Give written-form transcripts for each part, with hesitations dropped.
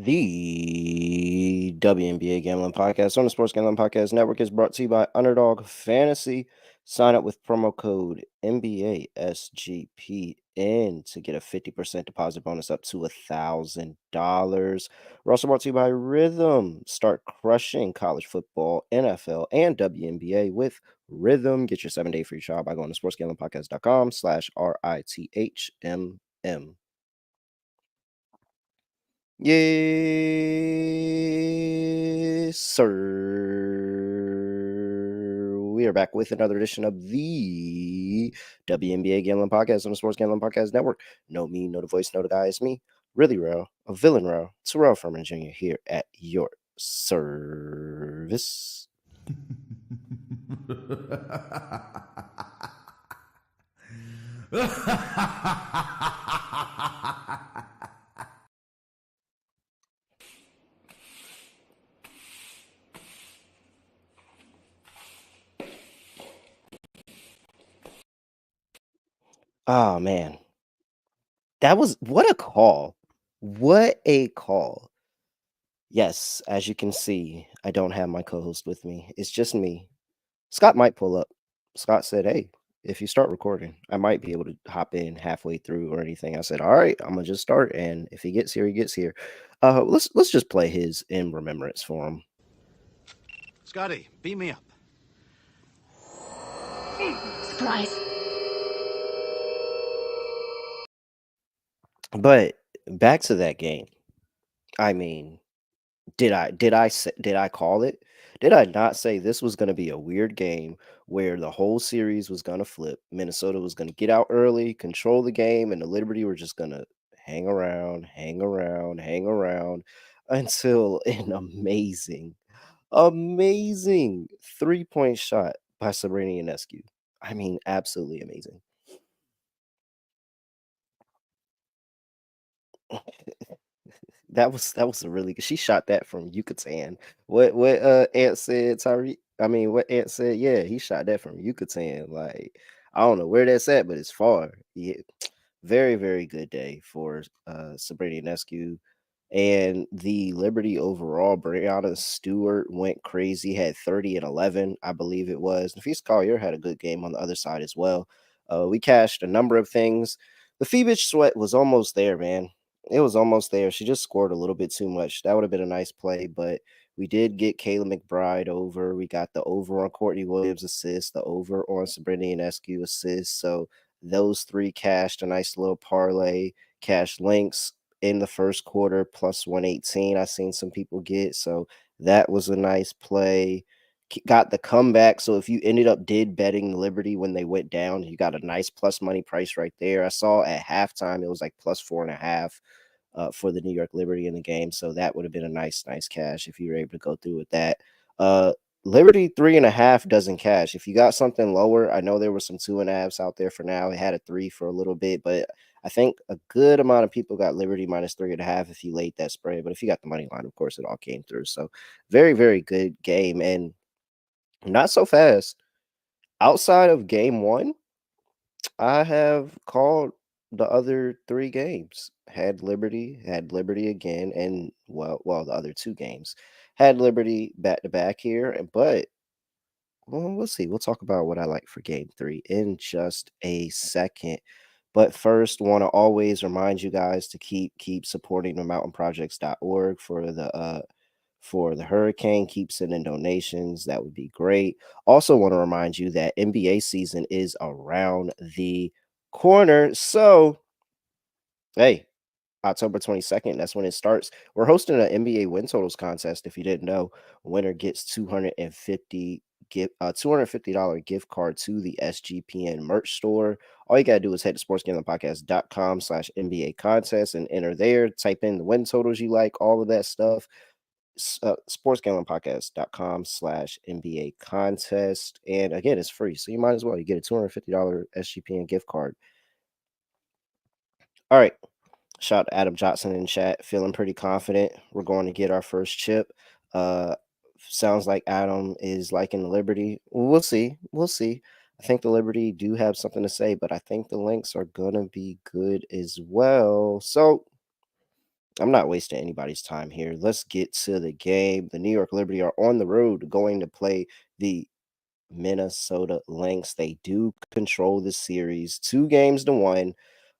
The WNBA Gambling Podcast on the Sports Gambling Podcast Network is brought to you by Underdog Fantasy. Sign up with promo code NBA SGPN to get a 50% deposit bonus up to $1,000. We're also brought to you by Rhythm. Start crushing college football, NFL, and WNBA with Rhythm. Get your 7-day free trial by going to sportsgamblingpodcast.com/RITHMM. Yes, sir. We are back with another edition of the WNBA Gambling Podcast on the Sports Gambling Podcast Network. Know me, know the voice, know the guy. It's me, really real, a villain real, Terrell Furman Jr. here at your service. Oh man, that was what a call! What a call! Yes, as you can see, I don't have my co-host with me. It's just me. Scott might pull up. Scott said, "Hey, if you start recording, I might be able to hop in halfway through or anything." I said, "All right, I'm gonna just start, and if he gets here, he gets here." Let's just play his in remembrance for him. Scotty, beam me up. Surprise. But back to that game. I mean, did I call it? Did I not say this was going to be a weird game where the whole series was going to flip? Minnesota was going to get out early, control the game, and the Liberty were just going to hang around, hang around, hang around until an amazing 3-point shot by Sabrina Ionescu. I mean, absolutely amazing. That was a really good. She shot that from Yucatan. What Ant said, Tyree? I mean, what Ant said? Yeah, he shot that from Yucatan. Like, I don't know where that's at, but it's far. Yeah, very good day for Sabrina Ionescu and the Liberty overall. Brianna Stewart went crazy, had 30 and 11, I believe it was. Nafisa Collier had a good game on the other side as well. We cashed a number of things. The Phoebus sweat was almost there, man. It was almost there. She just scored a little bit too much. That would have been a nice play, but we did get Kayla McBride over. We got the over on Courtney Williams assist, the over on Sabrina Ionescu assist. So those three cashed a nice little parlay. Cash Lynx in the first quarter plus 118. I seen some people get. So that was a nice play. Got the comeback. So if you ended up betting Liberty when they went down, you got a nice plus money price right there. I saw at halftime it was like plus 4.5 for the New York Liberty in the game. So that would have been a nice cash if you were able to go through with that. Liberty 3.5 doesn't cash. If you got something lower, I know there were some 2.5s out there for now. It had a 3 for a little bit, but I think a good amount of people got Liberty minus 3.5 if you laid that spread. But if you got the money line, of course, it all came through. So very good game, and not so fast. Outside of game one, I have called the other 3 games. Had Liberty again, and well, the other 2 games. Had Liberty back to back here, but well, we'll see. We'll talk about what I like for game 3 in just a second. But first, want to always remind you guys to keep supporting the mountainprojects.org for the hurricane. Keep sending donations. That would be great. Also want to remind you that NBA season is around the corner. So, hey, October 22nd, that's when it starts. We're hosting an NBA win totals contest. If you didn't know, winner gets $250 gift card to the SGPN merch store. All you gotta do is head to sportsgamblingpodcast.com/NBA contest and enter there. Type in the win totals you like, all of that stuff. Sportsgamblingpodcast.com/NBA contest. And again, it's free. So you might as well. You get a $250 SGPN gift card. All right. Shout out to Adam Johnson in chat. Feeling pretty confident. We're going to get our first chip. Sounds like Adam is liking the Liberty. We'll see. I think the Liberty do have something to say, but I think the Lynx are gonna be good as well. So, I'm not wasting anybody's time here. Let's get to the game. The New York Liberty are on the road going to play the Minnesota Lynx. They do control the series 2 games to 1.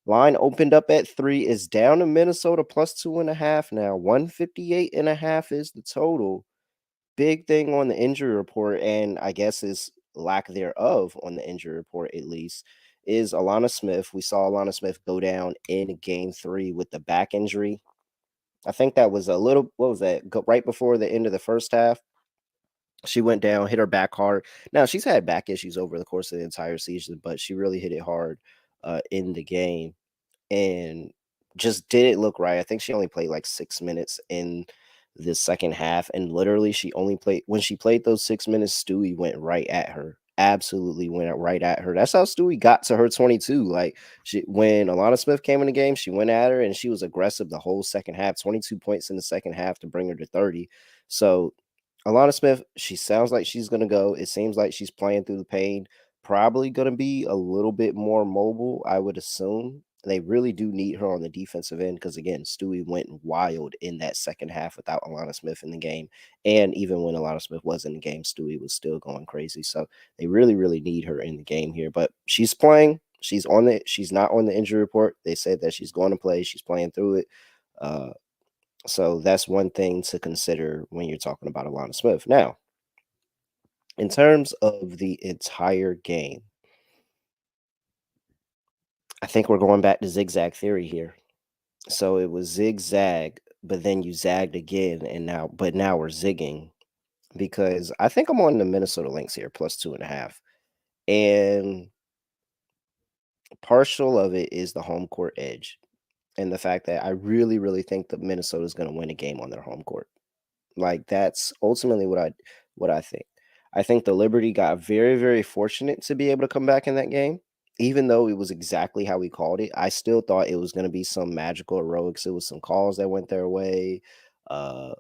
Line opened up at 3, is down to Minnesota plus 2.5 now. 158.5 is the total. Big thing on the injury report, and I guess is lack thereof on the injury report at least, is Alana Smith. We saw Alana Smith go down in game 3 with the back injury. I think that was a little, what was that? Right before the end of the first half. She went down, hit her back hard. Now she's had back issues over the course of the entire season, but she really hit it hard in the game and just didn't look right. I think she only played like 6 minutes in the second half, and literally she only played when she played those 6 minutes. Stewie went right at her, absolutely went right at her. That's how Stewie got to her 22. Like when Alana Smith came in the game, she went at her and she was aggressive the whole second half. 22 points in the second half to bring her to 30. So Alana Smith, she sounds like she's gonna go. It seems like she's playing through the pain. Probably gonna be a little bit more mobile, I would assume. They really do need her on the defensive end because again, Stewie went wild in that second half without Alana Smith in the game. And even when Alana Smith was in the game, Stewie was still going crazy. So they really, really need her in the game here. But she's playing. She's not on the injury report. They said that she's going to play. She's playing through it. Uh, so that's one thing to consider when you're talking about Alana Smith. Now, in terms of the entire game, I think we're going back to zigzag theory here. So it was zigzag, but then you zagged again, and now we're zigging because I think I'm on the Minnesota Lynx here plus 2.5, and partial of it is the home court edge and the fact that I really, really think that Minnesota is going to win a game on their home court. Like that's ultimately what I think. I think the Liberty got very, very fortunate to be able to come back in that game. Even though it was exactly how we called it, I still thought it was going to be some magical heroics. It was some calls that went their way. Uh,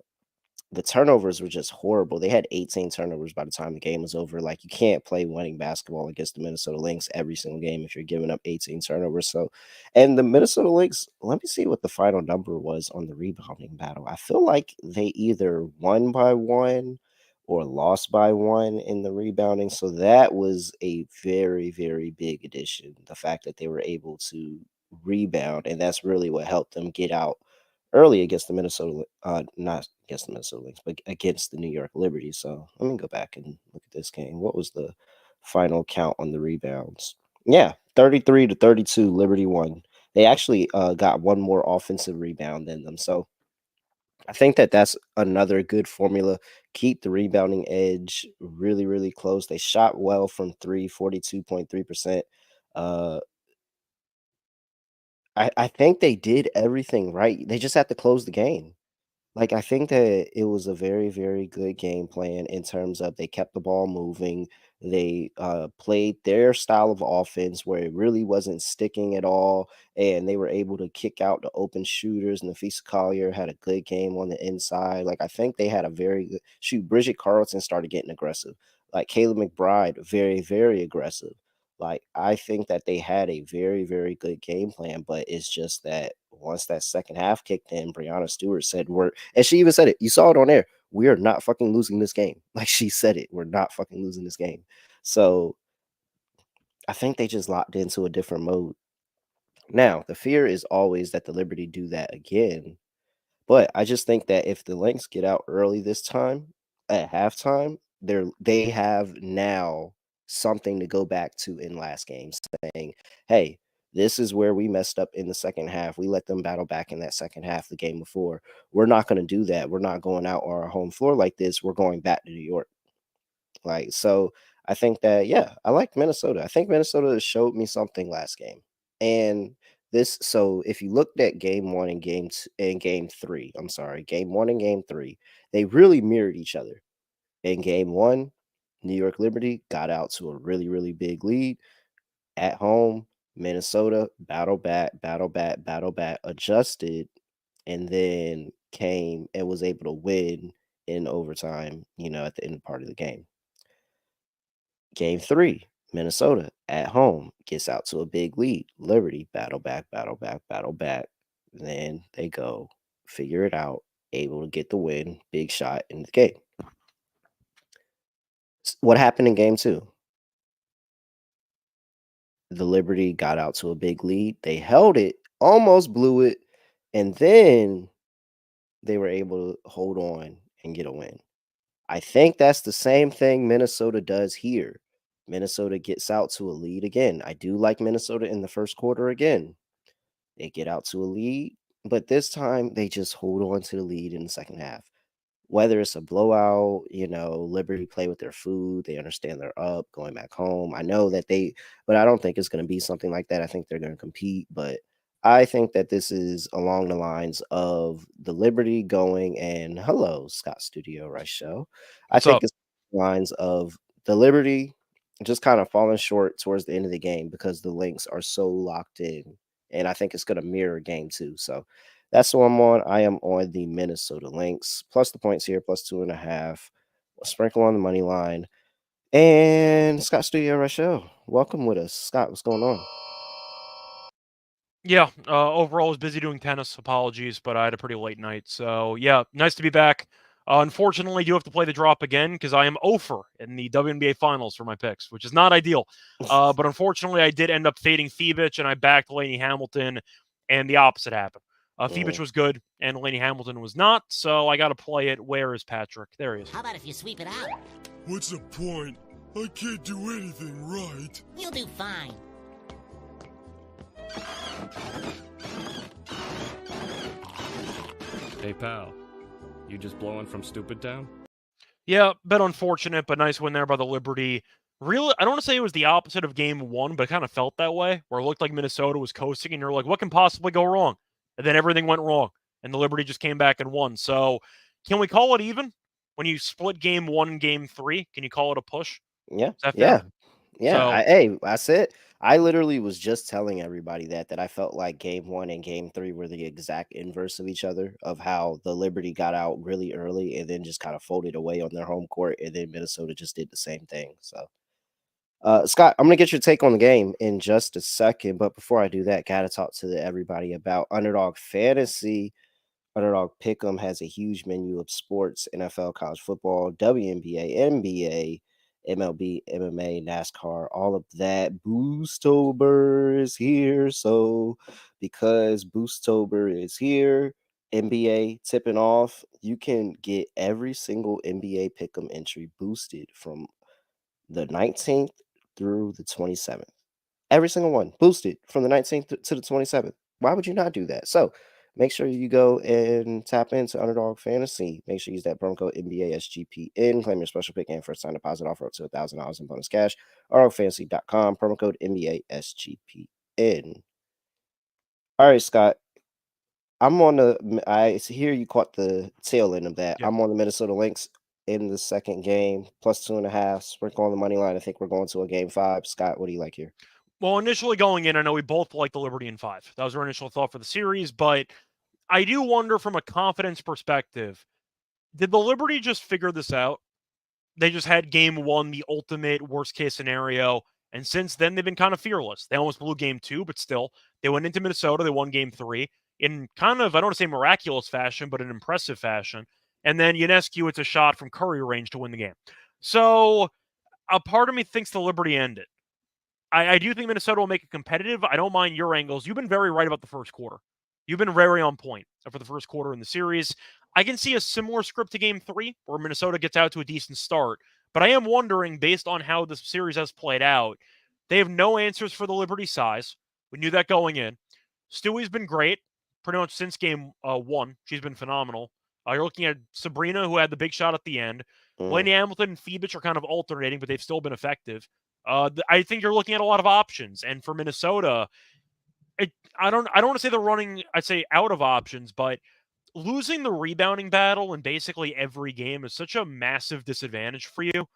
the turnovers were just horrible. They had 18 turnovers by the time the game was over. Like you can't play winning basketball against the Minnesota Lynx every single game if you're giving up 18 turnovers. So, and the Minnesota Lynx, let me see what the final number was on the rebounding battle. I feel like they either won by 1 or lost by 1 in the rebounding. So that was a very, very big addition. The fact that they were able to rebound, and that's really what helped them get out early against the not against the Minnesota Lynx, but against the New York Liberty. So let me go back and look at this game. What was the final count on the rebounds? Yeah, 33-32, Liberty won. They actually got one more offensive rebound than them. So I think that that's another good formula. Keep the rebounding edge really, really close. They shot well from 3, 42.3%. Uh, I think they did everything right. They just had to close the game. Like, I think that it was a very, very good game plan in terms of they kept the ball moving. They played their style of offense where it really wasn't sticking at all, and they were able to kick out the open shooters. And Nafisa Collier had a good game on the inside. Like, I think they had a very good shoot. Bridget Carlton started getting aggressive. Like Kayla McBride, very, very aggressive. Like, I think that they had a very, very good game plan, but it's just that once that second half kicked in, Brianna Stewart said, and she even said it. You saw it on air. We are not fucking losing this game. Like she said it. We're not fucking losing this game. So I think they just locked into a different mode. Now, the fear is always that the Liberty do that again. But I just think that if the Lynx get out early this time at halftime, they have now something to go back to in last game, saying, "Hey, this is where we messed up in the second half. We let them battle back in that second half the game before. We're not going to do that. We're not going out on our home floor like this. We're going back to New York." Like, so I think that, yeah, I like Minnesota. I think Minnesota showed me something last game. And so if you looked at game 1 and game 3, I'm sorry, game 1 and game 3, they really mirrored each other. In game 1, New York Liberty got out to a really, really big lead at home. Minnesota battle back, battle back, battle back, adjusted, and then came and was able to win in overtime, at the end part of the game. Game 3, Minnesota at home gets out to a big lead. Liberty battle back, battle back, battle back. Then they go figure it out, able to get the win, big shot in the game. What happened in game 2? The Liberty got out to a big lead. They held it, almost blew it, and then they were able to hold on and get a win. I think that's the same thing Minnesota does here. Minnesota gets out to a lead again. I do like Minnesota in the first quarter again. They get out to a lead, but this time they just hold on to the lead in the second half. Whether it's a blowout, Liberty play with their food. They understand they're up, going back home. I know that but I don't think it's going to be something like that. I think they're going to compete, but I think that this is along the lines of the Liberty going and hello, Scott Studio Reichel. I What's think up? it's lines of the Liberty just kind of falling short towards the end of the game because the Lynx are so locked in, and I think it's going to mirror game 2. So that's what I'm on. I am on the Minnesota Lynx, plus the points here, plus 2.5. A sprinkle on the money line. And Scott Studio Rochelle, welcome with us. Scott, what's going on? Yeah, overall, I was busy doing tennis. Apologies, but I had a pretty late night. So, yeah, nice to be back. Unfortunately, I do have to play the drop again because I am 0 in the WNBA Finals for my picks, which is not ideal. But unfortunately, I did end up fading Phoebich, and I backed Lainey Hamilton, and the opposite happened. Phoebich was good, and Lainey Hamilton was not, so I got to play it. Where is Patrick? There he is. How about if you sweep it out? What's the point? I can't do anything right. You'll do fine. Hey, pal. You just blowing from Stupid Town? Yeah, bit unfortunate, but nice win there by the Liberty. Really, I don't want to say it was the opposite of game 1, but it kind of felt that way, where it looked like Minnesota was coasting, and you're like, what can possibly go wrong? And then everything went wrong, and the Liberty just came back and won. So, can we call it even? When you split game 1 and game 3, can you call it a push? Yeah. Is that fair? Yeah. So, I said I literally was just telling everybody that I felt like game 1 and game 3 were the exact inverse of each other, of how the Liberty got out really early and then just kind of folded away on their home court, and then Minnesota just did the same thing. So Scott, I'm gonna get your take on the game in just a second, but before I do that, gotta talk to everybody about Underdog Fantasy. Underdog Pick'em has a huge menu of sports: NFL, college football, WNBA, NBA, MLB, MMA, NASCAR, all of that. Boostober is here, so because Boostober is here, NBA tipping off, you can get every single NBA Pick'em entry boosted from the 19th through the 27th. Every single one boosted from the 19th to the 27th. Why would you not do that? So make sure you go and tap into Underdog Fantasy. Make sure you use that promo code NBA SGPN. Claim your special pick and first time deposit offer up to $1,000 in bonus cash. underdogfantasy.com, promo code NBA SGPN. All right, Scott. I hear you caught the tail end of that. yeah. I'm on the Minnesota Lynx in the second game, plus 2.5. Sprinkle on the money line. I think we're going to a game 5. Scott, what do you like here? Well, initially going in, I know we both like the Liberty in 5. That was our initial thought for the series, but I do wonder from a confidence perspective, did the Liberty just figure this out? They just had game 1, the ultimate worst case scenario. And since then, they've been kind of fearless. They almost blew game 2, but still, they went into Minnesota. They won game 3 in kind of, I don't want to say miraculous fashion, but an impressive fashion. And then Ionescu, it's a shot from Curry range to win the game. So a part of me thinks the Liberty ended. I do think Minnesota will make it competitive. I don't mind your angles. You've been very right about the first quarter. You've been very on point for the first quarter in the series. I can see a similar script to game 3 where Minnesota gets out to a decent start. But I am wondering, based on how this series has played out, they have no answers for the Liberty size. We knew that going in. Stewie's been great pretty much since game 1. She's been phenomenal. You're looking at Sabrina, who had the big shot at the end. Lainey Hamilton and Phoebich are kind of alternating, but they've still been effective. I think you're looking at a lot of options. And for Minnesota, I don't want to say they're running, I'd say, out of options, but losing the rebounding battle in basically every game is such a massive disadvantage for you.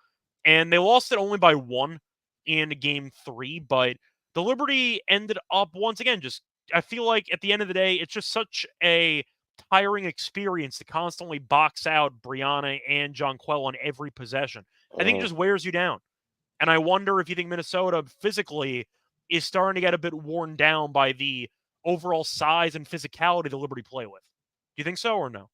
And they lost it only by 1 in game 3, but the Liberty ended up once again I feel like at the end of the day, it's just such a tiring experience to constantly box out Brianna and Jonquel on every possession. I think it just wears you down. And I wonder if you think Minnesota physically is starting to get a bit worn down by the overall size and physicality the Liberty play with. you think so or no?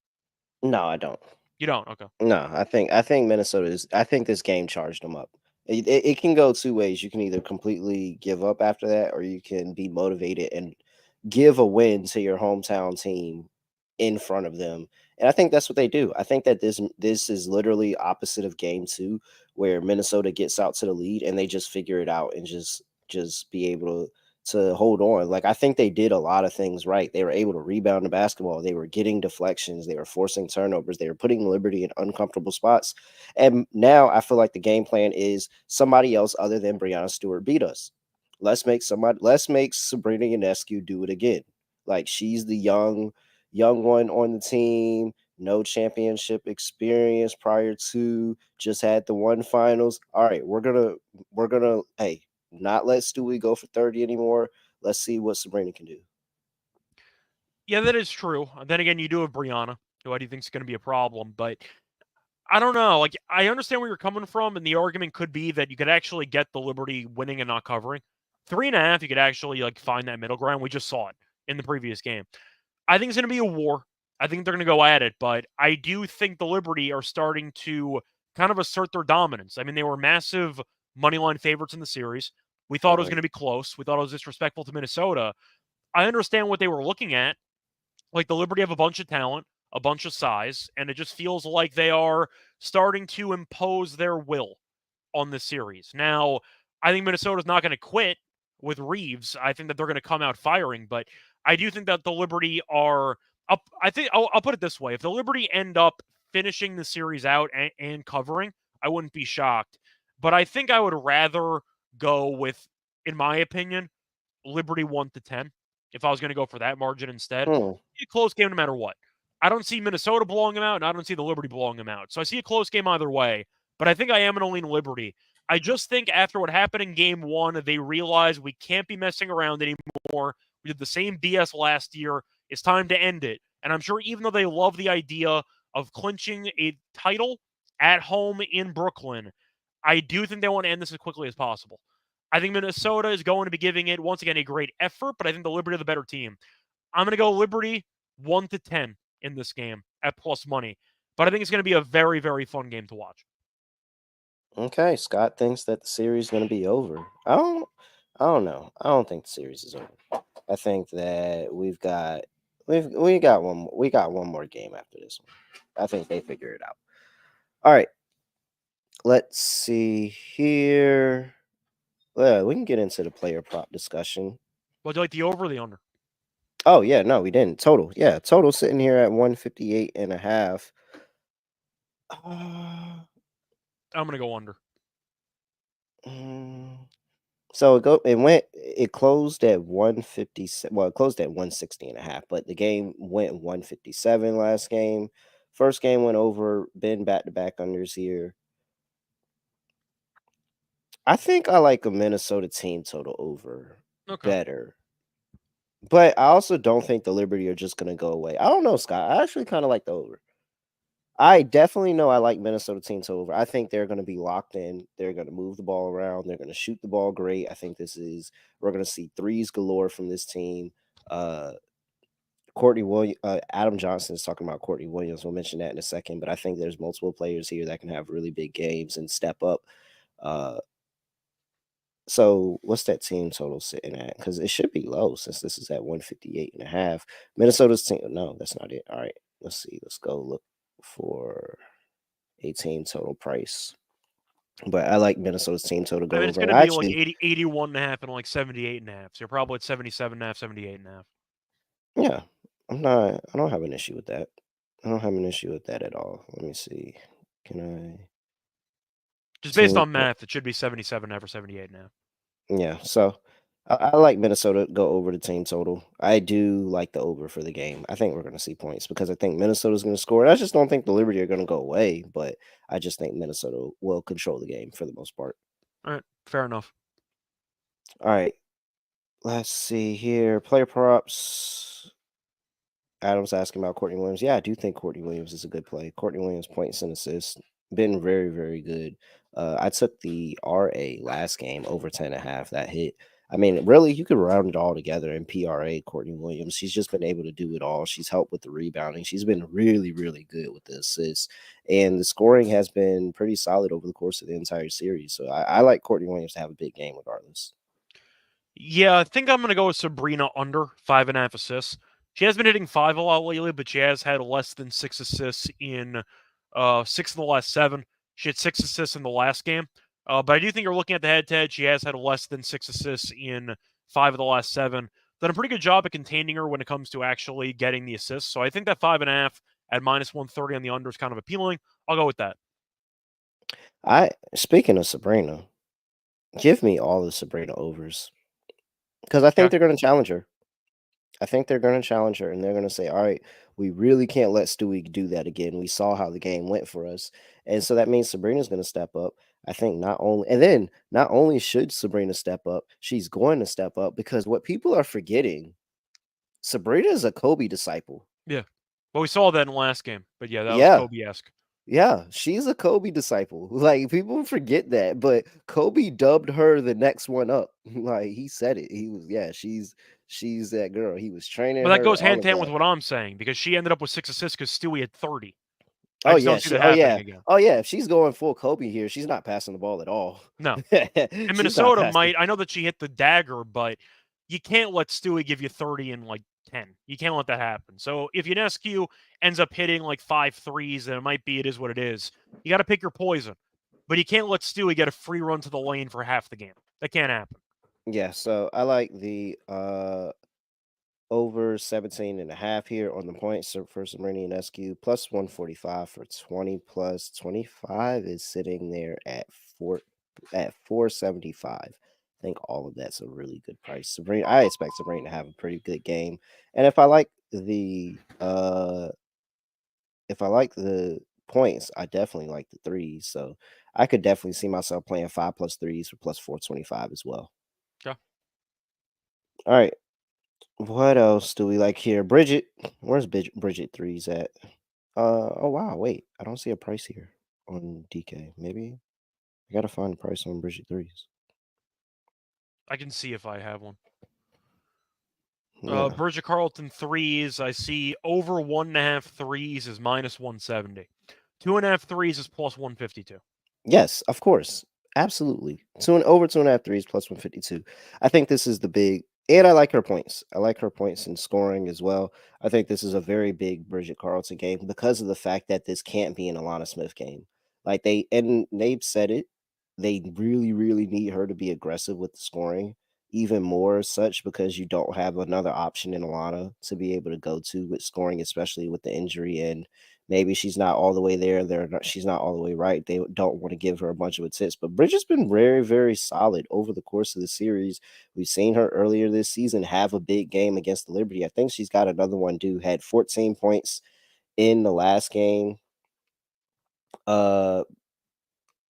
No, I don't. You don't. Okay. No, I think Minnesota is. I think this game charged them up. It can go two ways. You can either completely give up after that, or you can be motivated and give a win to your hometown team in front of them. And I think that's what they do. I think that this is literally opposite of game two, where Minnesota gets out to the lead and they just figure it out and just be able to hold on. Like, I think they did a lot of things right. They were able to rebound the basketball. They were getting deflections. They were forcing turnovers. They were putting Liberty in uncomfortable spots. And now I feel like the game plan is somebody else other than Breanna Stewart beat us. Let's make Sabrina Ionescu do it again. Like, she's the young one on the team, no championship experience prior to, just had the one finals. All right, we're gonna hey, not let Stewie go for 30 anymore. Let's see what Sabrina can do. Yeah, that is true. Then again, you do have Brianna, who I do think is going to be a problem, but I don't know. Like, I understand where you're coming from, and the argument could be that you could actually get the Liberty winning and not covering. 3.5, you could actually like find that middle ground. We just saw it in the previous game. I think it's going to be a war. I think they're going to go at it, but I do think the Liberty are starting to kind of assert their dominance. I mean, they were massive moneyline favorites in the series. We thought it was going to be close. We thought it was disrespectful to Minnesota. I understand what they were looking at. Like, the Liberty have a bunch of talent, a bunch of size, and it just feels like they are starting to impose their will on this series. Now, I think Minnesota's not going to quit with Reeves. I think that they're going to come out firing, but I do think that the Liberty are up. I think I'll put it this way. If the Liberty end up finishing the series out and covering, I wouldn't be shocked. But I think I would rather go with, in my opinion, Liberty 1-10 if I was going to go for that margin instead. Hmm. A close game no matter what. I don't see Minnesota blowing them out, and I don't see the Liberty blowing them out. So I see a close game either way, but I think I am going to lean Liberty. I just think after what happened in game one, they realized we can't be messing around anymore. We did the same BS last year. It's time to end it. And I'm sure even though they love the idea of clinching a title at home in Brooklyn, I do think they want to end this as quickly as possible. I think Minnesota is going to be giving it, once again, a great effort, but I think the Liberty are the better team. I'm going to go Liberty 1-10 in this game at plus money. But I think it's going to be a very, very fun game to watch. Okay, Scott thinks that the series is going to be over. I don't know. I don't think the series is over. I think that we got one more game after this one. I think they figure it out. All right. Let's see here. Well, we can get into the player prop discussion. Would you like the over or the under? Oh, yeah, no, we didn't. Total. Yeah, total sitting here at 158.5. I'm going to go under. So it closed at 157. Well, it closed at 160.5, but the game went 157 last game. First game went over. Been back-to-back unders here. I think I like a Minnesota team total over better. But I also don't think the Liberty are just going to go away. I don't know, Scott. I actually kind of like the over. I definitely know I like Minnesota team total over. I think they're going to be locked in. They're going to move the ball around. They're going to shoot the ball great. I think we're going to see threes galore from this team. Courtney Williams, Adam Johnson is talking about Courtney Williams. We'll mention that in a second, but I think there's multiple players here that can have really big games and step up. So what's that team total sitting at? Because it should be low since this is at 158.5. Minnesota's team. No, that's not it. All right, let's see. Let's go look for a team total price. But I like Minnesota's team total go I mean, it's over. going to be like 81.5 and like 78.5. So you're probably at 77.5, 78.5. Yeah, I don't have an issue with that. I don't have an issue with that at all. Let me see. Can I? Just based on math, it should be 77.5 or 78.5. Yeah, so I like Minnesota go over the team total. I do like the over for the game. I think we're going to see points because I think Minnesota's going to score. I just don't think the Liberty are going to go away, but I just think Minnesota will control the game for the most part. All right, fair enough. All right, let's see here. Player props. Adam's asking about Courtney Williams. Yeah, I do think Courtney Williams is a good play. Courtney Williams points and assists. Been very, very good. I took the RA last game over 10.5. That hit. I mean, really, you could round it all together in PRA. Courtney Williams, she's just been able to do it all. She's helped with the rebounding. She's been really, really good with the assists, and the scoring has been pretty solid over the course of the entire series. So I like Courtney Williams to have a big game regardless. Yeah, I think I'm going to go with Sabrina under 5.5 assists. She has been hitting 5 a lot lately, but she has had less than 6 assists in 6 of the last 7. She had 6 assists in the last game. But I do think you're looking at the head-to-head. She has had less than 6 assists in 5 of the last 7. Done a pretty good job at containing her when it comes to actually getting the assists. So I think that 5.5 at minus 130 on the under is kind of appealing. I'll go with that. Speaking of Sabrina, give me all the Sabrina overs because I think Okay. they're going to challenge her. I think they're going to challenge her and they're going to say, all right, we really can't let Stewie do that again. We saw how the game went for us. And so that means Sabrina's going to step up. I think not only should Sabrina step up, she's going to step up because what people are forgetting, Sabrina is a Kobe disciple. Yeah. Well, we saw that in the last game. But yeah, that was Yeah. Kobe-esque. Yeah, she's a Kobe disciple. Like people forget that, but Kobe dubbed her the next one up. Like he said it. He was, yeah, she's that girl. He was training But that her, goes all hand of in hand with that. what I'm saying because she ended up with 6 assists because Stewie had 30. I Oh just yeah, don't see she. that Oh happening yeah. again. Oh yeah. If she's going full Kobe here, she's not passing the ball at all. No. And She's not Minnesota passing. might. I know that she hit the dagger, but you can't let Stewie give you 30 and like 10. You can't let that happen. So if Ionescu ends up hitting like 5 threes, then it is what it is. You got to pick your poison. But you can't let Stewie get a free run to the lane for half the game. That can't happen. Yeah. So I like the over 17.5 here on the points for Sabrina and SQ plus 145 for 20 plus 25 is sitting there at 475. I think all of that's a really good price. Sabrina, I expect Sabrina to have a pretty good game. And if I like the points, I definitely like the threes. So I could definitely see myself playing 5 plus threes for plus 425 as well. Okay. All right. What else do we like here? Bridget, where's Bridget threes at? Oh wow, wait, I don't see a price here on DK. Maybe I gotta find a price on Bridget threes. I can see if I have one. Yeah. Bridget Carlton threes. I see over 1.5 threes is minus 170. 2.5 threes is plus 152. Yes, of course. Absolutely. Over 2.5 threes plus 152. I think this is the big, and I like her points. I like her points in scoring as well. I think this is a very big Bridget Carlton game because of the fact that this can't be an Alana Smith game. Like they've said it. They really, really need her to be aggressive with the scoring, even more such because you don't have another option in Alana to be able to go to with scoring, especially with the injury and maybe she's not all the way there. She's not all the way right. They don't want to give her a bunch of assists. But Bridget's been very, very solid over the course of the series. We've seen her earlier this season have a big game against the Liberty. I think she's got another one due. Had 14 points in the last game.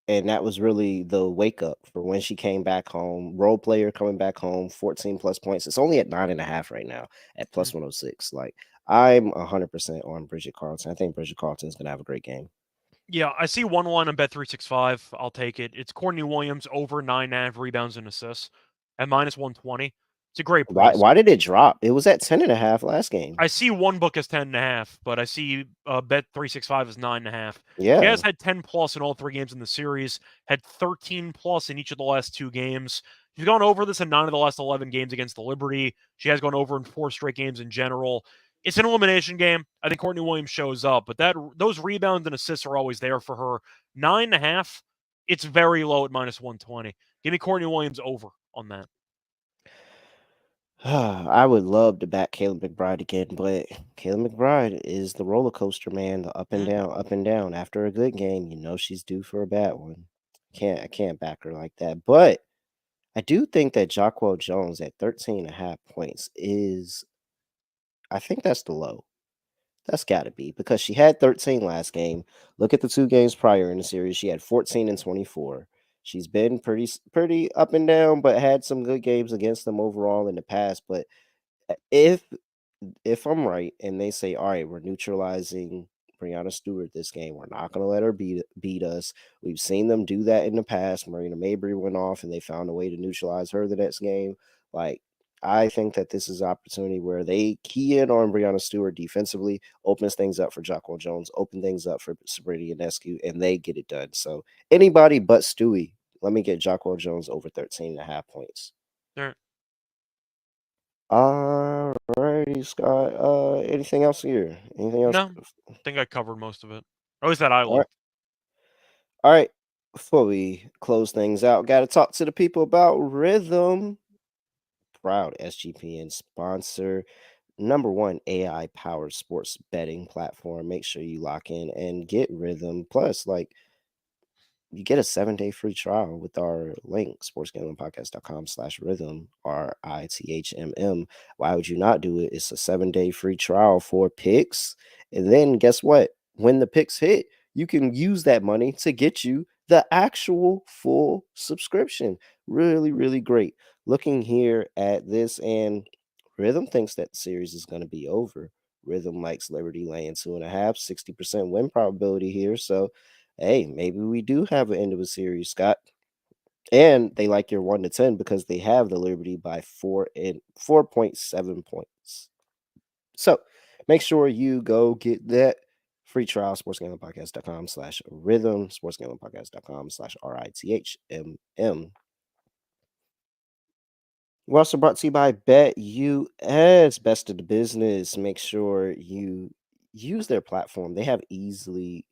And that was really the wake up for when she came back home. Role player coming back home, 14 plus points. It's only at 9.5 right now at plus 106. Like I'm 100% on Bridget Carlton. I think Bridget Carlton is going to have a great game. Yeah, I see one line on Bet365. I'll take it. It's Courtney Williams over 9.5 rebounds and assists at minus 120. It's a great price. Why did it drop? It was at 10.5 last game. I see one book as 10.5, but I see Bet365 as 9.5. Yeah. She has had 10 plus in all 3 games in the series, had 13 plus in each of the last 2 games. She's gone over this in 9 of the last 11 games against the Liberty. She has gone over in 4 straight games in general. It's an elimination game. I think Courtney Williams shows up, but those rebounds and assists are always there for her. 9.5, it's very low at minus 120. Give me Courtney Williams over on that. I would love to back Caleb McBride again, but Caleb McBride is the roller coaster, man. The up and down, up and down. After a good game, you know she's due for a bad one. I can't back her like that. But I do think that Jacquel Jones at 13.5 points is, I think that's the low. That's got to be because she had 13 last game. Look at the 2 games prior in the series. She had 14 and 24. She's been pretty up and down, but had some good games against them overall in the past. But if I'm right and they say, all right, we're neutralizing Breanna Stewart this game. We're not going to let her beat us. We've seen them do that in the past. Marina Mabry went off and they found a way to neutralize her the next game. Like, I think that this is an opportunity where they key in on Breanna Stewart defensively, opens things up for Jacqueline Jones, open things up for Sabrina Ionescu, and they get it done. So anybody but Stewie, let me get Jacqueline Jones over 13.5 points. All right. Alrighty, Scott. Anything else here? Anything else? No, I think I covered most of it. Or at least that I All right. looked. All right. Before we close things out, got to talk to the people about Rhythm. Proud SGPN sponsor. #1 AI powered sports betting platform. Make sure you lock in and get Rhythm. Plus, like, you get a 7-day free trial with our link, sportsgamblingpodcast.com/rhythm, RITHMM. Why would you not do it? It's a 7-day free trial for picks. And then guess what? When the picks hit, you can use that money to get you the actual full subscription. Really, really great. Looking here at this, and Rhythm thinks that the series is going to be over. Rhythm likes Liberty laying 2.5, 60% win probability here. So, hey, maybe we do have an end of a series, Scott. And they like your 1 to 10 because they have the Liberty by 4.7 points. So make sure you go get that free trial, sportsgamblingpodcast.com/rhythm, sportsgamblingpodcast.com/RITHMM. We're also brought to you by BetUS, best of the business. Make sure you use their platform. They have easy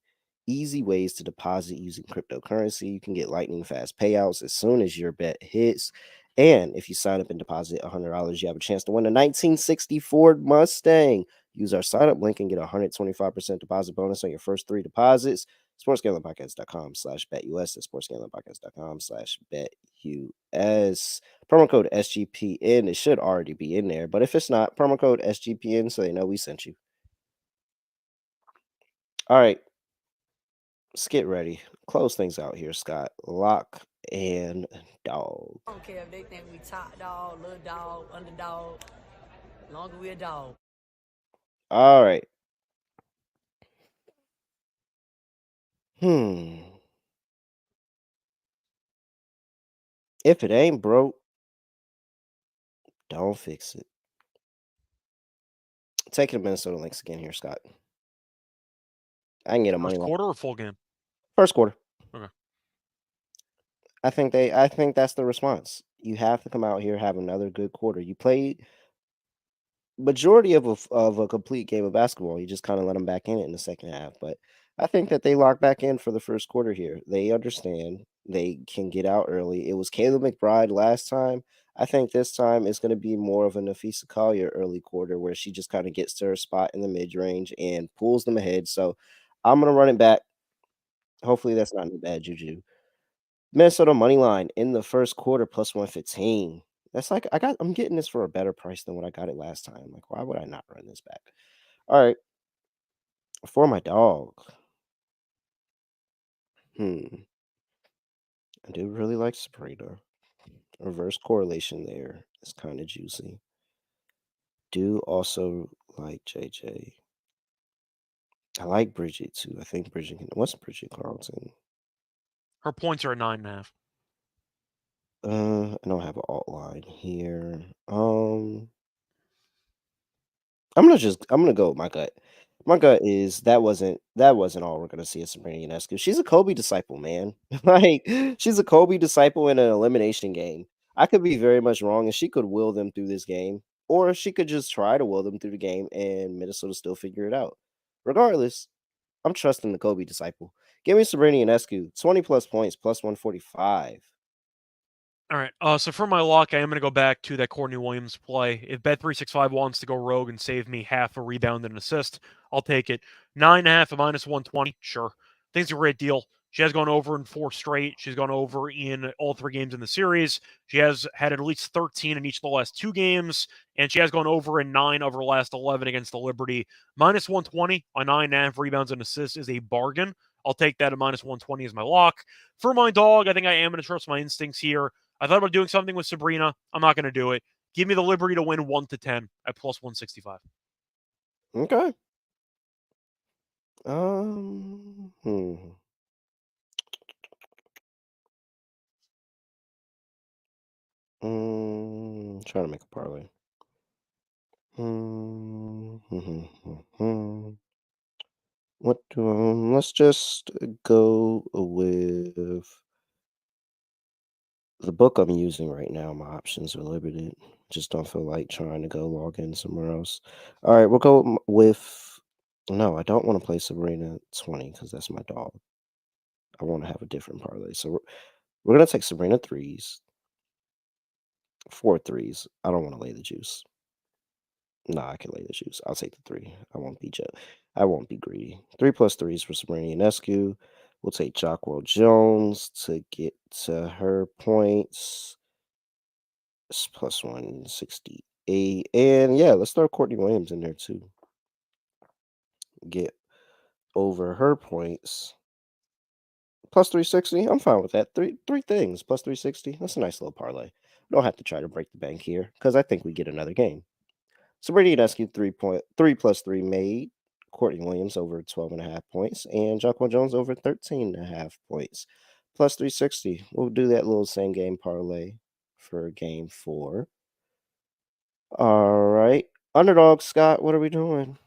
ways to deposit using cryptocurrency. You can get lightning fast payouts as soon as your bet hits. And if you sign up and deposit $100, you have a chance to win a 1960 Ford Mustang. Use our sign up link and get a 125% deposit bonus on your first 3 deposits. sportsgamblingpodcast.com/betus. That's sportsgamblingpodcast.com/betus. Promo code SGPN. It should already be in there, but if it's not, promo code SGPN so they know we sent you. All right. Let's get ready. Close things out here, Scott. Lock and dog. I don't care if they think we top dog, little dog, underdog. Longer we a dog. All right. If it ain't broke, don't fix it. Taking the Minnesota Lynx again here, Scott. I can get a money First line. quarter or full game? First quarter. Okay. I think that's the response. You have to come out here, have another good quarter. You played majority of a complete game of basketball. You just kind of let them back in it in the second half. But I think that they lock back in for the first quarter here. They understand they can get out early. It was Caleb McBride last time. I think this time it's going to be more of a Nafisa Collier early quarter where she just kind of gets to her spot in the mid range and pulls them ahead. So I'm going to run it back. Hopefully that's not in bad juju. Minnesota money line in the first quarter plus 115. That's like I'm getting this for a better price than what I got it last time. Like, why would I not run this back? All right. For my dog. I do really like Sabrina. Reverse correlation there is kind of juicy. Do also like JJ. I like Bridget too. I think Bridget what's Bridget Carlton? Her points are at 9.5. I don't have an alt line here. I'm gonna go with my gut. My gut is that wasn't all we're gonna see at Sabrina Ionescu. She's a Kobe disciple, man. Like, she's a Kobe disciple in an elimination game. I could be very much wrong, and she could will them through this game, or she could just try to will them through the game, and Minnesota still figure it out. Regardless, I'm trusting the Kobe disciple. Give me Sabrina Ionescu, 20 plus points, plus 145. All right. So for my lock, I am going to go back to that Courtney Williams play. If Bet365 wants to go rogue and save me half a rebound and an assist, I'll take it. 9.5 at minus 120. Sure. I think it's a great deal. She has gone over in 4 straight. She's gone over in all 3 games in the series. She has had at least 13 in each of the last 2 games, and she has gone over in 9 of her last 11 against the Liberty. Minus 120 on 9.5 rebounds and assists is a bargain. I'll take that at minus 120 as my lock. For my dog, I think I am going to trust my instincts here. I thought about doing something with Sabrina. I'm not going to do it. Give me the Liberty to win 1 to 10 at plus 165. Okay. Hmm. Trying to make a parlay. What do let's just go with the book I'm using right now. My options are limited. Just don't feel like trying to go log in somewhere else. All right, we'll go with. No, I don't want to play Sabrina 20 because that's my dog. I want to have a different parlay. So we're gonna take Sabrina threes, 4 threes. I don't want to lay the juice. No, I can lay the juice. I'll take the 3. I won't be greedy. 3 plus 3s for Sabrina Ionescu. We'll take Jockwell Jones to get to her points. It's plus 168. And yeah, let's throw Courtney Williams in there too. Get over her points. Plus 360. I'm fine with that. Three things. Plus 360. That's a nice little parlay. Don't have to try to break the bank here because I think we get another game. Sabrina Ionescu 3 plus 3 made. Courtney Williams over 12.5 points. And Jockwell Jones over 13.5 points. Plus 360. We'll do that little same game parlay for game 4. All right. Underdog, Scott, what are we doing?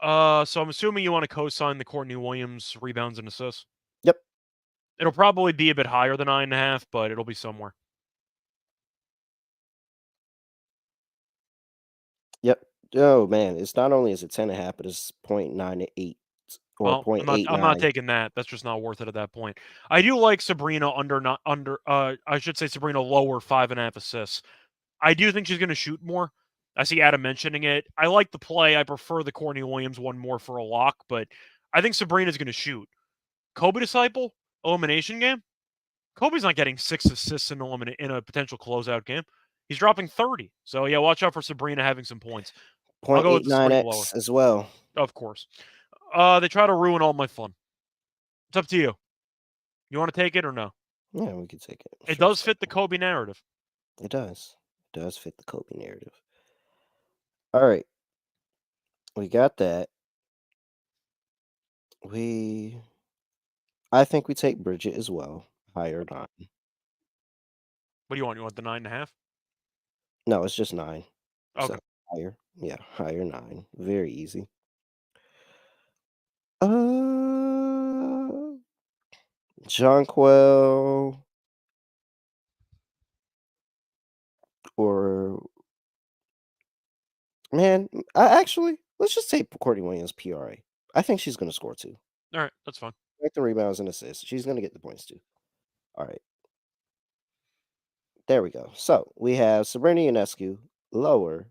So I'm assuming you want to co-sign the Courtney Williams rebounds and assists. Yep. It'll probably be a bit higher than 9.5, but it'll be somewhere. Yep. Oh man, it's not only is it 10.5, but it's 0.98 or Well, I'm not 0.89. taking that. That's just not worth it at that point. I do like Sabrina I should say Sabrina lower 5.5 assists. I do think she's going to shoot more. I see Adam mentioning it. I like the play. I prefer the Courtney Williams one more for a lock, but I think Sabrina's going to shoot. Kobe Disciple, elimination game. Kobe's not getting 6 assists in a potential closeout game. He's dropping 30. So yeah, watch out for Sabrina having some points. I'll go with the Sabrina lower. 0.89x as well. Of course. They try to ruin all my fun. It's up to you. You want to take it or no? Yeah, we could take it. It Sure, does fit the Kobe narrative. It does. It does fit the Kobe narrative. All right. We got that. I think we take Bridget as well. Higher 9. What do you want? You want the 9.5? No, it's just 9. Okay. So higher. Yeah, higher 9. Very easy. Jonquel or man, let's just take Courtney Williams PRA. I think she's gonna score too. All right, that's fine. Like the rebounds and assists. She's gonna get the points too. All right. There we go. So we have Sabrina Ionescu, lower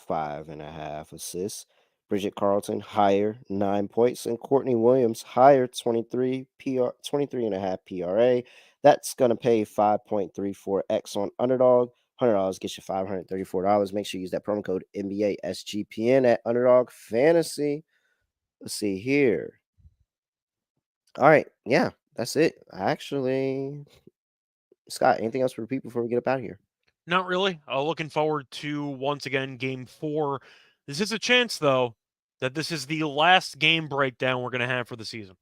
5.5 assists. Bridget Carlton, higher 9 points. And Courtney Williams, higher 23.5 PRA. That's going to pay 5.34x on Underdog. $100 gets you $534. Make sure you use that promo code NBA SGPN at Underdog Fantasy. Let's see here. All right. Yeah, that's it. Scott, anything else to repeat before we get up out of here? Not really. Looking forward to, once again, game 4. This is a chance, though, that this is the last game breakdown we're going to have for the season.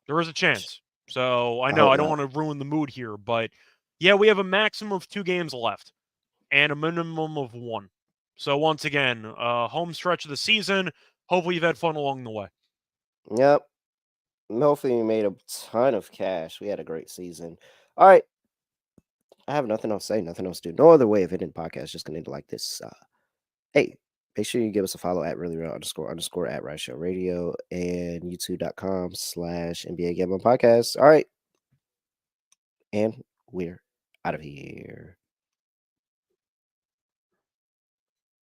There is a chance. So I know I don't want to ruin the mood here, but yeah, we have a maximum of 2 games left and a minimum of 1. So once again, home stretch of the season. Hopefully you've had fun along the way. Yep. Hopefully we made a ton of cash. We had a great season. All right. I have nothing else to say, nothing else to do. No other way of ending podcast. Just gonna end it like this. Hey, make sure you give us a follow at really real __ at Reichel Radio and youtube.com/NBA Gambling Podcast. All right. And we're out of here.